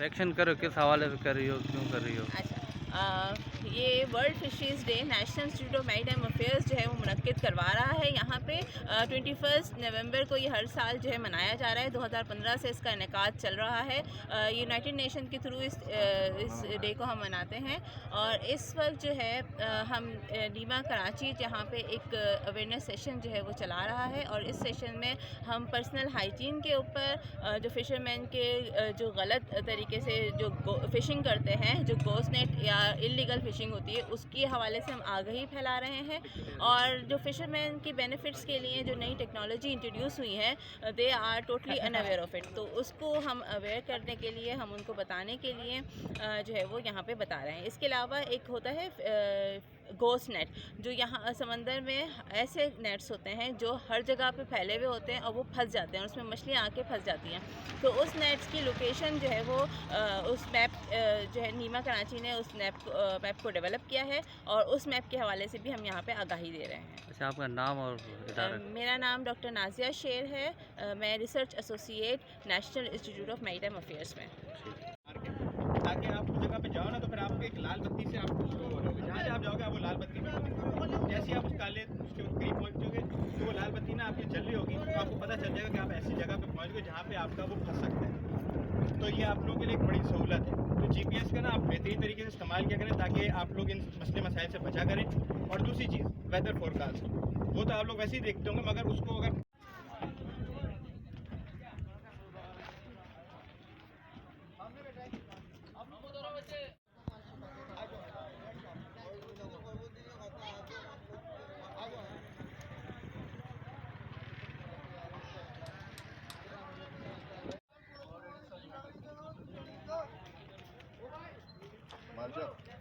Action करो, किस हवाले से कर रही हो, क्यों कर रही हो? अच्छा, ये world fisheries day national institute of maritime affairs जो है वो मुनक्किद करवा रहा है यहाँ पे। 21 नवंबर को ये हर साल जो है मनाया जा रहा है। 2015 से इसका इनेकाद चल रहा है। यूनाइटेड नेशन के थ्रू इस डे को हम मनाते हैं। और इस वक्त जो है हम नीमा कराची जहाँ पे एक अवेयरनेस सेशन जो है वो चला रहा है। और इस सेशन में हम पर्सनल हाइजीन के ऊपर जो फ़िशरमैन के जो गलत तरीके से जो फ़िशिंग करते हैं, जो गोस नेट या इलीगल फ़िशिंग होती है, उसके हवाले से हम आगाही फैला रहे हैं। और जो फ़िशरमैन की बेनिफिट्स के लिए जो नई टेक्नोलॉजी इंट्रोड्यूस हुई है, they are totally unaware of it. तो उसको हम अवेयर करने के लिए, हम उनको बताने के लिए जो है वो यहाँ पे बता रहे हैं। इसके अलावा एक होता है गोस नेट, जो यहाँ समंदर में ऐसे नेट्स होते हैं जो हर जगह पे फैले हुए होते हैं और वो फंस जाते हैं और उसमें मछलियाँ आके फंस जाती हैं। तो उस नेट्स की लोकेशन जो है वो उस मैप जो है नीमा कराची ने उस मैप को डेवलप किया है। और उस मैप के हवाले से भी हम यहाँ पे आगाही दे रहे हैं। अच्छा, आपका नाम और इदारा? मेरा नाम डॉक्टर नाजिया शेर है। मैं research associate national institute of maritime affairs में। ताकि आप उस जगह पे जाओ ना, तो फिर आपको एक लाल बत्ती से आप शुरू हो रहे हो, जहाँ जहाँ आप जाओगे आप वो लाल बत्ती में जैसे ही आप उस काले उसके करीब पहुँचोगे तो वो लाल बत्ती ना आपकी जल रही होगी, तो आपको पता चल जाएगा कि आप ऐसी जगह पे पहुँच गए जहाँ पे आपका वो फंस सकता है। तो ये आप लोगों के लिए एक बड़ी सहूलत है। तो GPS का ना आप बेहतरीन तरीके से इस्तेमाल किया करें ताकि आप लोग इन मसले मसाइल से बचा करें। और दूसरी चीज़, वेदर फोरकास्ट, वो तो आप लोग वैसे ही देखते होंगे, मगर उसको अगर Marca.